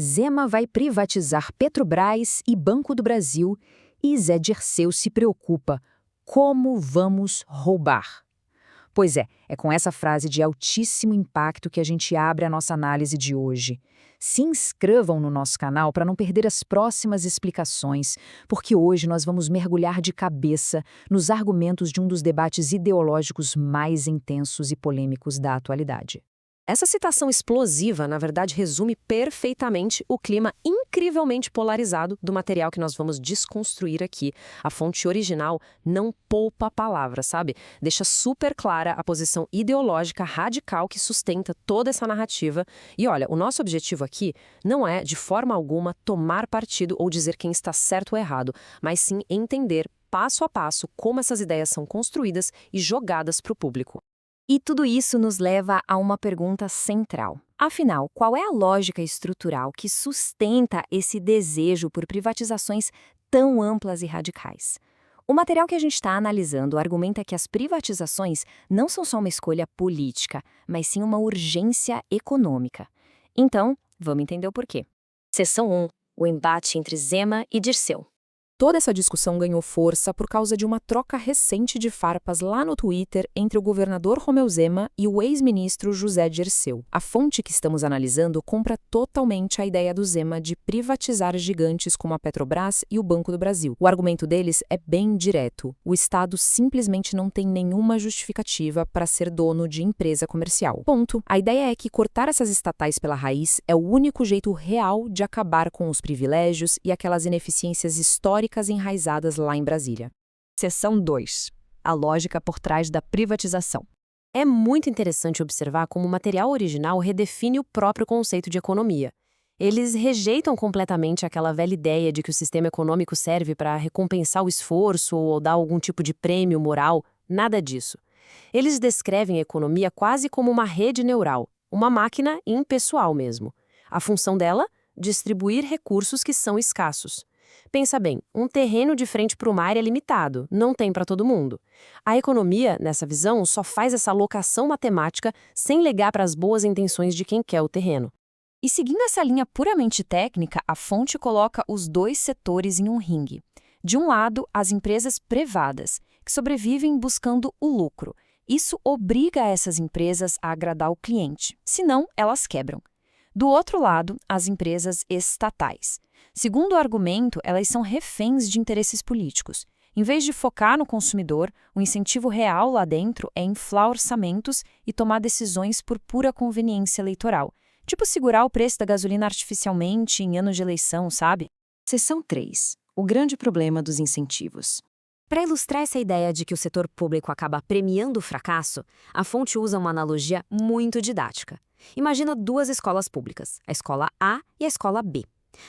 Zema vai privatizar Petrobras e Banco do Brasil e Zé Dirceu se preocupa. Como vamos roubar? Pois é com essa frase de altíssimo impacto que a gente abre a nossa análise de hoje. Se inscrevam no nosso canal para não perder as próximas explicações, porque hoje nós vamos mergulhar de cabeça nos argumentos de um dos debates ideológicos mais intensos e polêmicos da atualidade. Essa citação explosiva, na verdade, resume perfeitamente o clima incrivelmente polarizado do material que nós vamos desconstruir aqui. A fonte original não poupa palavras, sabe? Deixa super clara a posição ideológica radical que sustenta toda essa narrativa. E olha, o nosso objetivo aqui não é, de forma alguma, tomar partido ou dizer quem está certo ou errado, mas sim entender, passo a passo, como essas ideias são construídas e jogadas para o público. E tudo isso nos leva a uma pergunta central. Afinal, qual é a lógica estrutural que sustenta esse desejo por privatizações tão amplas e radicais? O material que a gente está analisando argumenta que as privatizações não são só uma escolha política, mas sim uma urgência econômica. Então, vamos entender o porquê. Seção 1. O embate entre Zema e Dirceu. Toda essa discussão ganhou força por causa de uma troca recente de farpas lá no Twitter entre o governador Romeu Zema e o ex-ministro José Dirceu. A fonte que estamos analisando compra totalmente a ideia do Zema de privatizar gigantes como a Petrobras e o Banco do Brasil. O argumento deles é bem direto. O Estado simplesmente não tem nenhuma justificativa para ser dono de empresa comercial. Ponto. A ideia é que cortar essas estatais pela raiz é o único jeito real de acabar com os privilégios e aquelas ineficiências históricas enraizadas lá em Brasília. Seção 2. A lógica por trás da privatização. É muito interessante observar como o material original redefine o próprio conceito de economia. Eles rejeitam completamente aquela velha ideia de que o sistema econômico serve para recompensar o esforço ou dar algum tipo de prêmio moral. Nada disso. Eles descrevem a economia quase como uma rede neural, uma máquina impessoal mesmo. A função dela? Distribuir recursos que são escassos. Pensa bem, um terreno de frente para o mar é limitado, não tem para todo mundo. A economia, nessa visão, só faz essa alocação matemática sem ligar para as boas intenções de quem quer o terreno. E seguindo essa linha puramente técnica, a fonte coloca os dois setores em um ringue. De um lado, as empresas privadas, que sobrevivem buscando o lucro. Isso obriga essas empresas a agradar o cliente, senão elas quebram. Do outro lado, as empresas estatais. Segundo o argumento, elas são reféns de interesses políticos. Em vez de focar no consumidor, o incentivo real lá dentro é inflar orçamentos e tomar decisões por pura conveniência eleitoral. Tipo segurar o preço da gasolina artificialmente em anos de eleição, sabe? Seção 3. O grande problema dos incentivos. Para ilustrar essa ideia de que o setor público acaba premiando o fracasso, a fonte usa uma analogia muito didática. Imagina duas escolas públicas, a escola A e a escola B.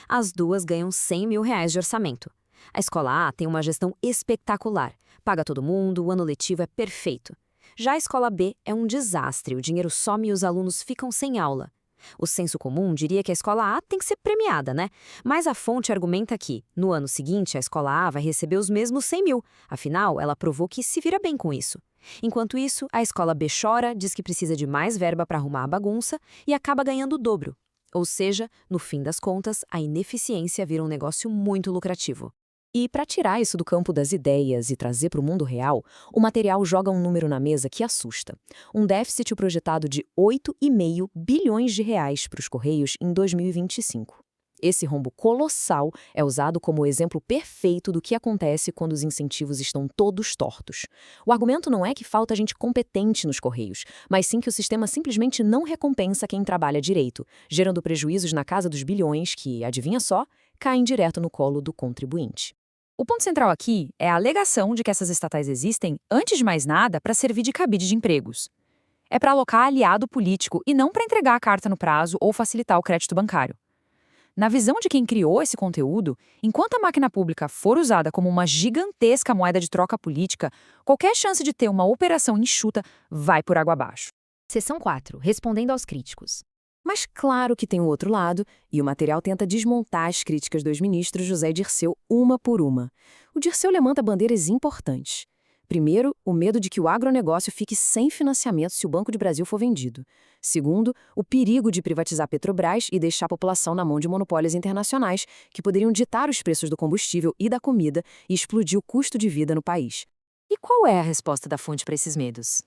As duas ganham R$100 mil de orçamento. A escola A tem uma gestão espetacular, paga todo mundo, o ano letivo é perfeito. Já a escola B é um desastre, o dinheiro some e os alunos ficam sem aula. O senso comum diria que a escola A tem que ser premiada, né? Mas a fonte argumenta que, no ano seguinte, a escola A vai receber os mesmos 100 mil. Afinal, ela provou que se vira bem com isso. Enquanto isso, a escola B chora, diz que precisa de mais verba para arrumar a bagunça e acaba ganhando o dobro. Ou seja, no fim das contas, a ineficiência vira um negócio muito lucrativo. E para tirar isso do campo das ideias e trazer para o mundo real, o material joga um número na mesa que assusta. Um déficit projetado de R$8,5 bilhões para os Correios em 2025. Esse rombo colossal é usado como exemplo perfeito do que acontece quando os incentivos estão todos tortos. O argumento não é que falta gente competente nos Correios, mas sim que o sistema simplesmente não recompensa quem trabalha direito, gerando prejuízos na casa dos bilhões que, adivinha só, caem direto no colo do contribuinte. O ponto central aqui é a alegação de que essas estatais existem, antes de mais nada, para servir de cabide de empregos. É para alocar aliado político e não para entregar a carta no prazo ou facilitar o crédito bancário. Na visão de quem criou esse conteúdo, enquanto a máquina pública for usada como uma gigantesca moeda de troca política, qualquer chance de ter uma operação enxuta vai por água abaixo. Seção 4. Respondendo aos críticos. Mas claro que tem o outro lado, e o material tenta desmontar as críticas dos ministros José e Dirceu uma por uma. O Dirceu levanta bandeiras importantes. Primeiro, o medo de que o agronegócio fique sem financiamento se o Banco do Brasil for vendido. Segundo, o perigo de privatizar a Petrobras e deixar a população na mão de monopólios internacionais que poderiam ditar os preços do combustível e da comida e explodir o custo de vida no país. E qual é a resposta da fonte para esses medos?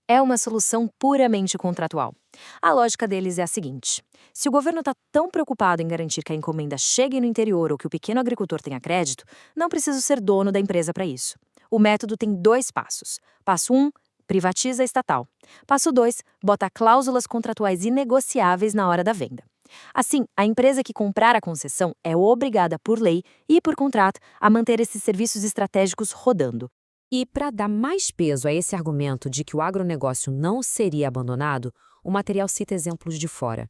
É uma solução puramente contratual. A lógica deles é a seguinte: se o governo está tão preocupado em garantir que a encomenda chegue no interior ou que o pequeno agricultor tenha crédito, não precisa ser dono da empresa para isso. O método tem 2 passos. Passo 1, privatiza a estatal. Passo 2, bota cláusulas contratuais inegociáveis na hora da venda. Assim, a empresa que comprar a concessão é obrigada por lei e por contrato a manter esses serviços estratégicos rodando. E para dar mais peso a esse argumento de que o agronegócio não seria abandonado, o material cita exemplos de fora.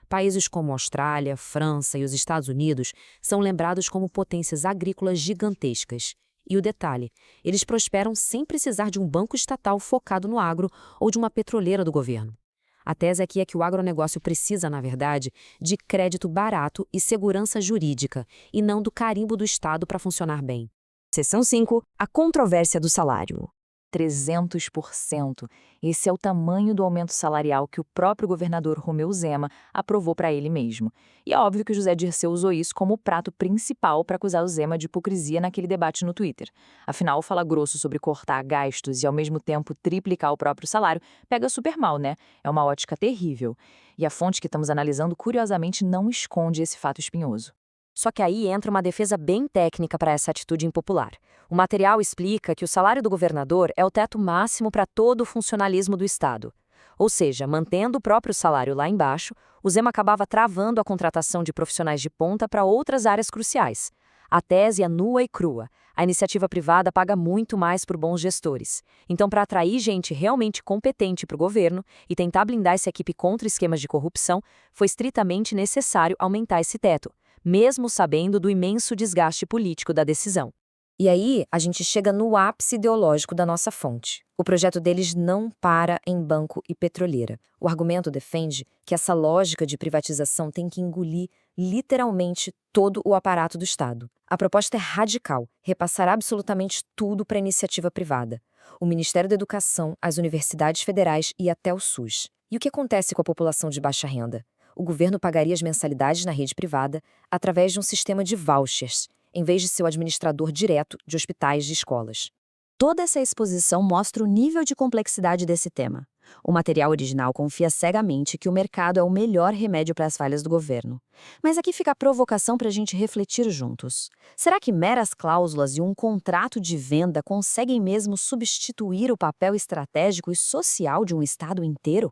Países como Austrália, França e os Estados Unidos são lembrados como potências agrícolas gigantescas. E o detalhe, eles prosperam sem precisar de um banco estatal focado no agro ou de uma petroleira do governo. A tese aqui é que o agronegócio precisa, na verdade, de crédito barato e segurança jurídica, e não do carimbo do Estado para funcionar bem. Seção 5. A controvérsia do salário. 300%. Esse é o tamanho do aumento salarial que o próprio governador Romeu Zema aprovou para ele mesmo. E é óbvio que o José Dirceu usou isso como o prato principal para acusar o Zema de hipocrisia naquele debate no Twitter. Afinal, falar grosso sobre cortar gastos e ao mesmo tempo triplicar o próprio salário pega super mal, né? É uma ótica terrível. E a fonte que estamos analisando, curiosamente, não esconde esse fato espinhoso. Só que aí entra uma defesa bem técnica para essa atitude impopular. O material explica que o salário do governador é o teto máximo para todo o funcionalismo do Estado. Ou seja, mantendo o próprio salário lá embaixo, o Zema acabava travando a contratação de profissionais de ponta para outras áreas cruciais. A tese é nua e crua. A iniciativa privada paga muito mais por bons gestores. Então, para atrair gente realmente competente para o governo e tentar blindar essa equipe contra esquemas de corrupção, foi estritamente necessário aumentar esse teto, mesmo sabendo do imenso desgaste político da decisão. E aí, a gente chega no ápice ideológico da nossa fonte. O projeto deles não para em banco e petroleira. O argumento defende que essa lógica de privatização tem que engolir literalmente todo o aparato do Estado. A proposta é radical, repassar absolutamente tudo para a iniciativa privada. O Ministério da Educação, as universidades federais e até o SUS. E o que acontece com a população de baixa renda? O governo pagaria as mensalidades na rede privada através de um sistema de vouchers, em vez de ser o administrador direto de hospitais e escolas. Toda essa exposição mostra o nível de complexidade desse tema. O material original confia cegamente que o mercado é o melhor remédio para as falhas do governo. Mas aqui fica a provocação para a gente refletir juntos. Será que meras cláusulas e um contrato de venda conseguem mesmo substituir o papel estratégico e social de um Estado inteiro?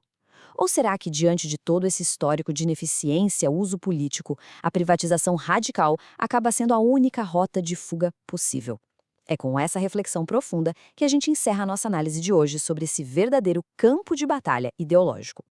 Ou será que, diante de todo esse histórico de ineficiência, uso político, a privatização radical acaba sendo a única rota de fuga possível? É com essa reflexão profunda que a gente encerra a nossa análise de hoje sobre esse verdadeiro campo de batalha ideológico.